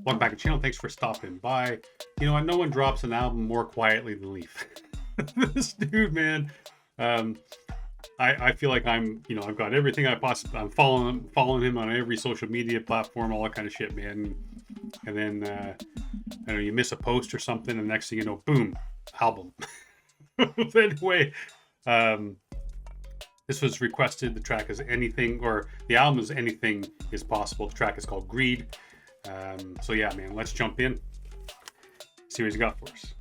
Welcome back to the channel. Thanks for stopping by. You know what? No one drops an album more quietly than Leaf. This dude, man. Um, I feel like I've got everything I possibly. I'm following him on every social media platform, all that kind of shit, man. And then I know you miss a post or something, and next thing you know, boom, album. Anyway, um, this was requested. The track is anything, or the album is anything is possible. The track is called Greed. So yeah, man, let's jump in. See what he's got for us.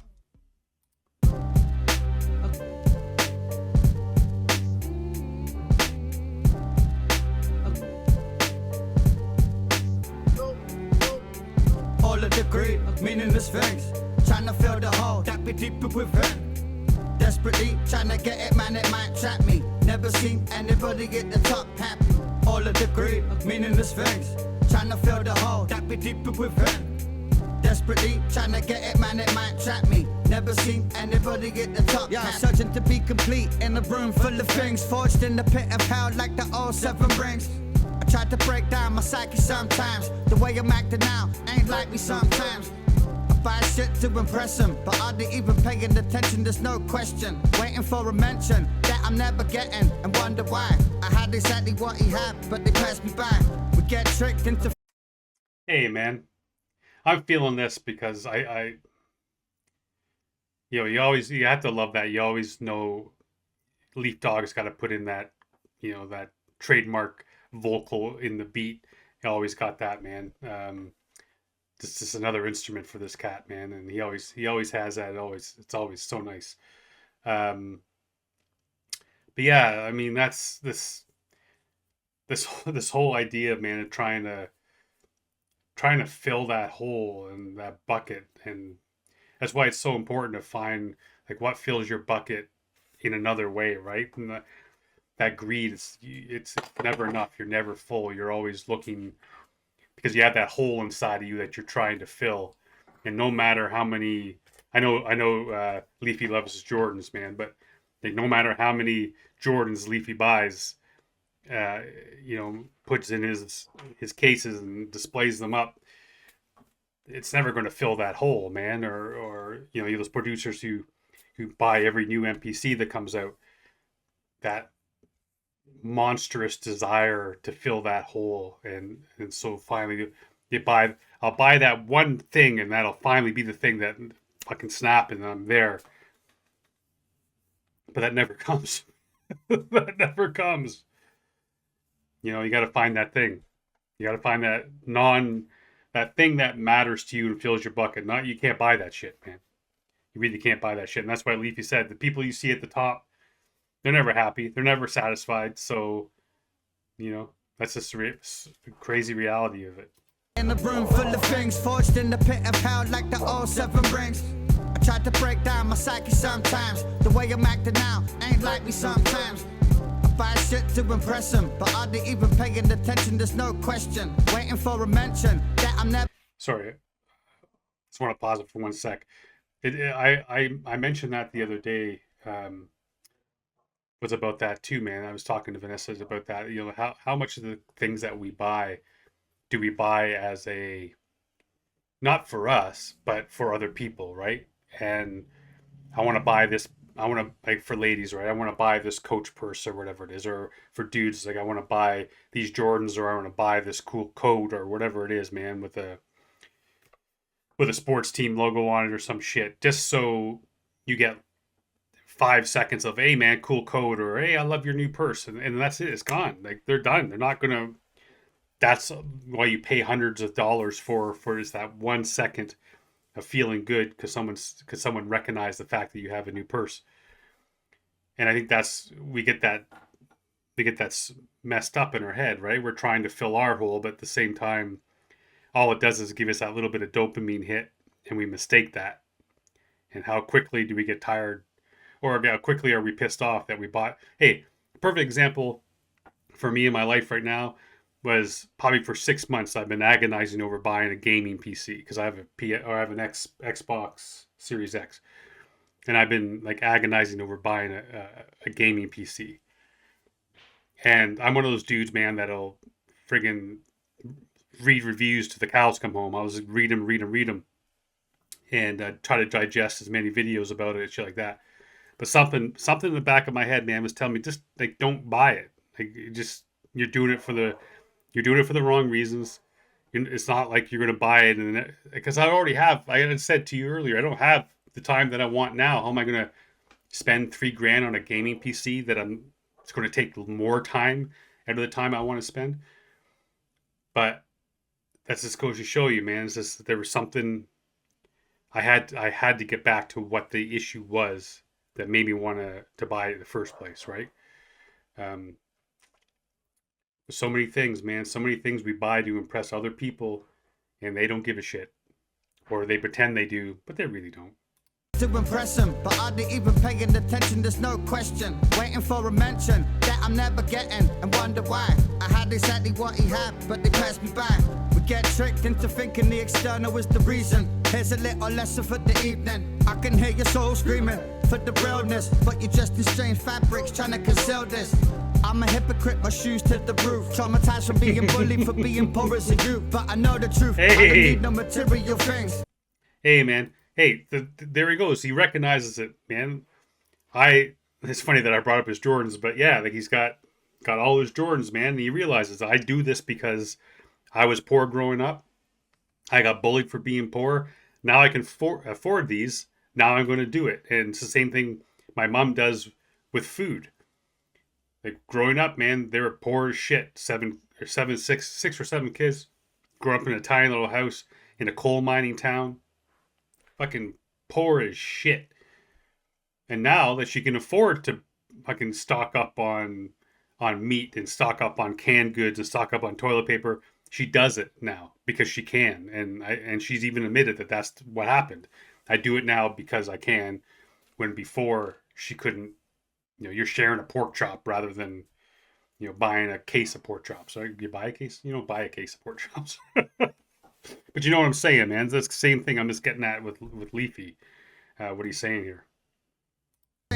All of the greed, meaningless things. Trying to fill the hole that be deep within. Desperately trying to get it, man, it might trap me. Never seen anybody get the top happy. All of the greed, meaningless things. Trying to fill the hole that be deep within. Desperately trying to get it, man, it might trap me. Never seen anybody get the top. Yeah, searching to be complete in a room full of things. Forged in the pit of hell like the old seven rings. I tried to break down my psyche sometimes. The way I'm acting now ain't like me sometimes. I buy shit to impress them, but are they even paying attention? There's no question. Waiting for a mention that I'm never getting, and wonder why. I had exactly what he had, but they passed me by. We get tricked into. Hey, man, I'm feeling this because you have to love that. You always know Leaf Dog's got to put in that, that trademark vocal in the beat. He always got that, man. This is another instrument for this cat, man, and he always has that. It's always so nice. But yeah, I mean that's this whole idea, man, of trying to fill that hole and that bucket, and that's why it's so important to find like what fills your bucket in another way, right? And that greed, it's never enough. You're never full. You're always looking, because you have that hole inside of you that you're trying to fill. And no matter how many, I know Leafy loves his Jordans, man, but like, no matter how many Jordans Leafy buys, puts in his cases and displays them up, it's never going to fill that hole, man. Or those producers who buy every new MPC that comes out, that monstrous desire to fill that hole, and so finally I'll buy that one thing, and that'll finally be the thing that fucking snap, and I'm there. But that never comes. That never comes. You got to find that thing. You got to find that thing that matters to you and fills your bucket. You can't buy that shit, man. You really can't buy that shit. And that's why Leafy said the people you see at the top, they're never happy. They're never satisfied. So, that's just the crazy reality of it. In a room full of things, forged in the pit of hell like the old seven rings. I tried to break down my psyche sometimes. The way I'm acting now ain't like me sometimes. I buy shit to impress them, but are they even paying attention? There's no question. Waiting for a mention that I'm never. Sorry, just want to pause it for 1 sec. I mentioned that the other day. Was about that too, man. I was talking to Vanessa about that. How much of the things that we buy do we buy as not for us, but for other people, right? And I want to buy this. I want to, like, for ladies, right? I want to buy this Coach purse or whatever it is, or for dudes, like, I want to buy these Jordans, or I want to buy this cool coat or whatever it is, man, with a sports team logo on it or some shit, just so you get 5 seconds of, hey man, cool code, or hey, I love your new purse, and that's it. It's gone. Like, they're done. They're not gonna. That's why you pay hundreds of dollars for is that 1 second of feeling good because someone recognized the fact that you have a new purse. And I think we get that messed up in our head, right? We're trying to fill our hole, but at the same time, all it does is give us that little bit of dopamine hit, and we mistake that. And how quickly do we get tired? Or how quickly are we pissed off that we bought? Hey, perfect example for me in my life right now was probably for 6 months I've been agonizing over buying a gaming PC, because I have an Xbox Series X, and I've been like agonizing over buying a gaming PC. And I'm one of those dudes, man, that'll friggin' read reviews to the cows come home. I was read them, and try to digest as many videos about it and shit like that. But something in the back of my head, man, was telling me just like don't buy it. Like you're doing it for the wrong reasons. It's not like you're gonna buy it, and because I already have. I had said to you earlier, I don't have the time that I want now. How am I gonna spend $3,000 on a gaming PC that it's going to take more time out of the time I want to spend? But that's just goes to show you, man. It's just there was something I had to get back to what the issue was that made me want to buy it in the first place, right? Um, so many things, man. So many things we buy to impress other people, and they don't give a shit, or they pretend they do, but they really don't. To impress him, but are they even paying attention? There's no question. Waiting for a mention that I'm never getting, and wonder why. I had exactly what he had, but they passed me by. We get tricked into thinking the external is the reason. Here's a little lesson for the evening. I can hear your soul screaming for the realness, but you're just in strange fabrics trying to conceal this. I'm a hypocrite, my shoes to the roof. Traumatized from being bullied for being poor as a youth. But I know the truth, I don't need no material things. Hey, man. Hey, there he goes. He recognizes it, man. It's funny that I brought up his Jordans, but yeah, like he's got all his Jordans, man. And he realizes I do this because I was poor growing up. I got bullied for being poor. Now I can afford these. Now I'm going to do it. And it's the same thing my mom does with food. Like growing up, man, they were poor as shit. Six or seven kids. Grew up in a tiny little house in a coal mining town. Fucking poor as shit. And now that she can afford to fucking stock up on meat and stock up on canned goods and stock up on toilet paper, she does it now because she can. And she's even admitted that that's what happened. I do it now because I can, when before she couldn't. You know, you're sharing a pork chop rather than, you know, buying a case of pork chops. So you buy a case, you don't buy a case of pork chops. But you know what I'm saying, man. That's the same thing I'm just getting at with Leafy. What he's saying here.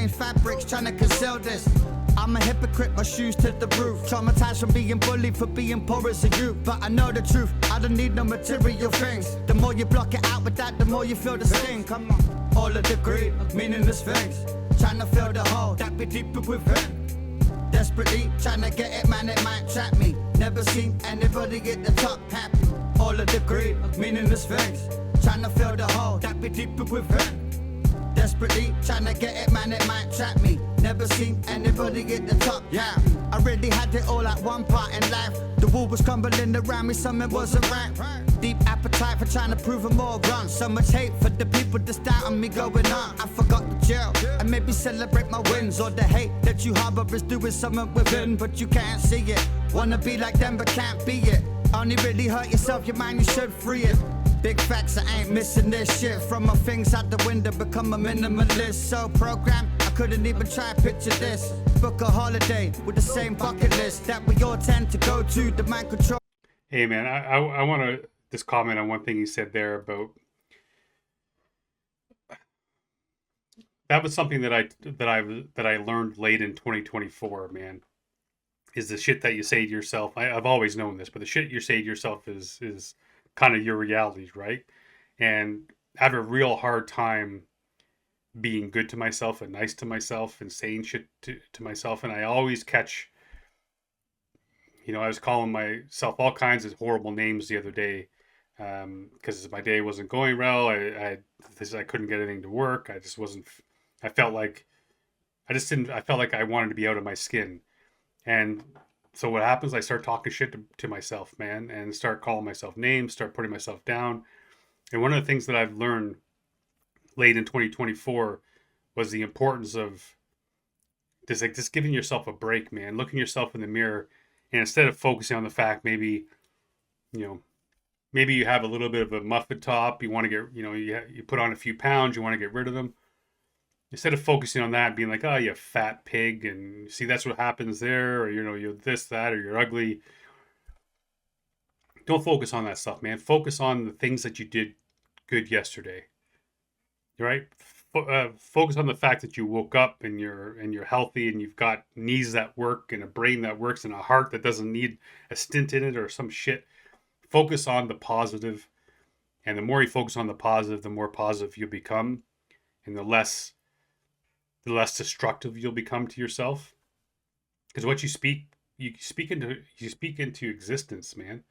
Fabrics trying to conceal this. I'm a hypocrite, my shoes to the roof. Traumatized from being bullied for being poor as a youth. But I know the truth, I don't need no material things. The more you block it out with that, the more you feel the sting. Come on, all of the greed, meaningless things. Trying to fill the hole that be deeper within. Desperately trying to get it, man, it might trap me. Never seen anybody get the top happy. All of the greed, meaningless things. Trying to fill the hole that be deeper within. Desperately trying to get it, man, it might trap me. Never seen anybody get the top, yeah. I really had it all at one part in life. The wall was crumbling around me, something wasn't right. Deep appetite for trying to prove them all wrong. So much hate for the people that's doubting me going on. I forgot the jail and maybe celebrate my wins. Or the hate that you harbor is doing something within, but you can't see it. Wanna be like them but can't be it. Only really hurt yourself, your mind, you should free it. Big facts, I ain't missing this shit. From my things out the window, become a minimalist. So programmed, I couldn't even try to picture this. Book a holiday with the same bucket list that we all tend to go to, the mind control. Hey man, I want to just comment on one thing he said there about that was something that I learned late in 2024, man. Is the shit that you say to yourself. I've always known this, but the shit you say to yourself is kind of your realities, right? And I have a real hard time being good to myself and nice to myself and saying shit to myself. And I always catch, you know, I was calling myself all kinds of horrible names the other day because my day wasn't going well. I couldn't get anything to work. I just wasn't, I felt like I wanted to be out of my skin. And so what happens, I start talking shit to myself, man, and start calling myself names, start putting myself down. And one of the things that I've learned late in 2024 was the importance of just giving yourself a break, man, looking yourself in the mirror. And instead of focusing on the fact, maybe you have a little bit of a muffin top, you want to get, you put on a few pounds, you want to get rid of them. Instead of focusing on that, being like, oh, you fat pig, and see, that's what happens there, or, you're this, that, or you're ugly. Don't focus on that stuff, man. Focus on the things that you did good yesterday. Right? Focus on the fact that you woke up and you're healthy and you've got knees that work and a brain that works and a heart that doesn't need a stint in it or some shit. focus on the positive, and the more you focus on the positive, the more positive you become, and the less destructive you'll become to yourself. Because what you speak into existence, man.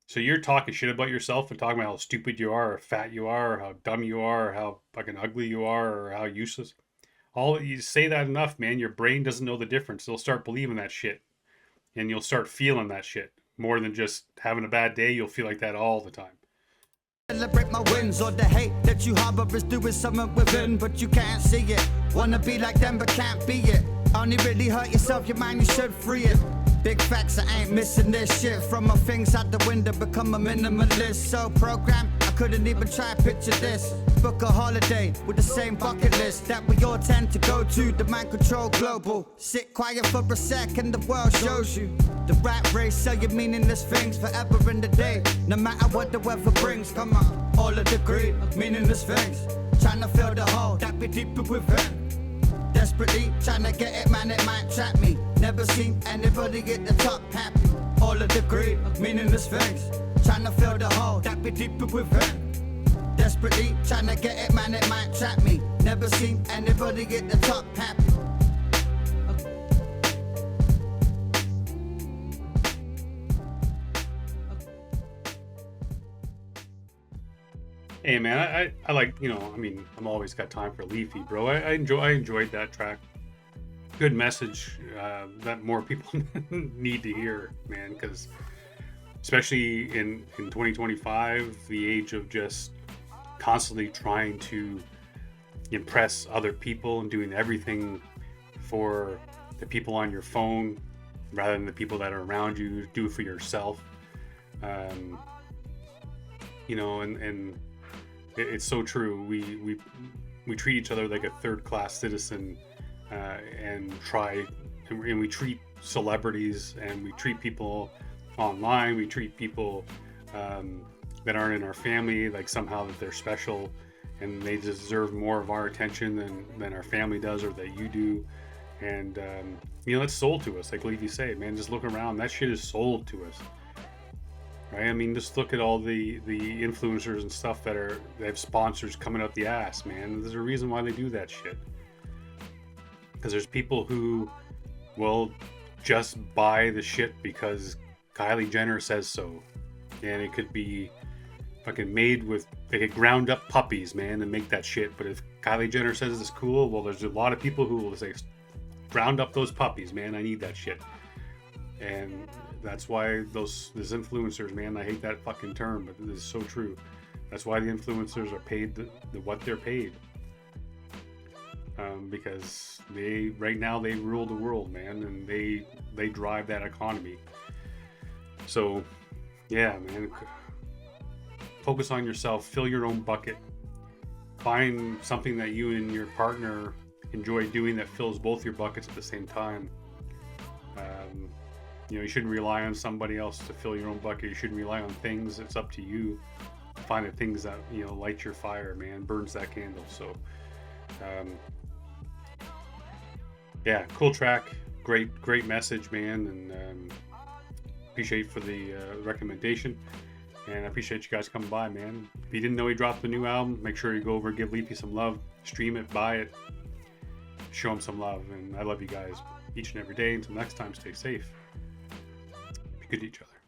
So you're talking shit about yourself and talking about how stupid you are, or fat you are, or how dumb you are, or how fucking ugly you are, or how useless. All you say that enough, man, your brain doesn't know the difference. It'll start believing that shit, and you'll start feeling that shit more than just having a bad day. You'll feel like that all the time. Celebrate my wins, or the hate that you harbor is doing something within, but you can't see it. Wanna be like them, but can't be it. Only really hurt yourself, your mind, you should free it. Big facts, I ain't missing this shit. From my things out the window, become a minimalist. So programmed, I couldn't even try to picture this. Book a holiday with the same bucket list that we all tend to go to. The mind control global. Sit quiet for a second, the world shows you. The rat race, sell your meaningless things forever in the day. No matter what the weather brings, come on. All of the greed, meaningless things. Trying to fill the hole that be deeper within. Desperately trying to get it, man, it might trap me. Never seen anybody get the top happy. All of the greed, meaningless things. Trying to fill the hole that be deeper within. Desperately trying to get it, man, it might trap me. Never seen anybody get the top happy. Hey man, I like, you know, I mean, I'm always got time for Leafy, bro. I enjoyed that track. Good message that more people need to hear, man, because especially in 2025, the age of just constantly trying to impress other people and doing everything for the people on your phone rather than the people that are around you. Do it for yourself. You know, and it's so true. We treat each other like a third-class citizen, and we treat celebrities, and we treat people online. We treat people that aren't in our family like somehow that they're special, and they deserve more of our attention than our family does or that you do. And you know, that's sold to us. Like Leafy say, man, just look around. That shit is sold to us. Right? I mean, just look at all the influencers and stuff that have sponsors coming up the ass, man. There's a reason why they do that shit. Because there's people who will just buy the shit because Kylie Jenner says so. And it could be fucking made with, they get ground up puppies, man, and make that shit. But if Kylie Jenner says it's cool, well, there's a lot of people who will say, ground up those puppies, man. I need that shit. And that's why those influencers, man, I hate that fucking term, but it is so true. That's why the influencers are paid what they're paid. Because right now they rule the world, man, and they drive that economy. So, yeah, man, focus on yourself, fill your own bucket. Find something that you and your partner enjoy doing that fills both your buckets at the same time. You know, you shouldn't rely on somebody else to fill your own bucket. You shouldn't rely on things. It's up to you. Find the things that, you know, light your fire, man, burns that candle. So, yeah, cool track. Great message, man. And appreciate for the recommendation. And I appreciate you guys coming by, man. If you didn't know he dropped the new album, make sure you go over, give Leafy some love, stream it, buy it, show him some love. And I love you guys each and every day. Until next time, stay safe. Be good to each other.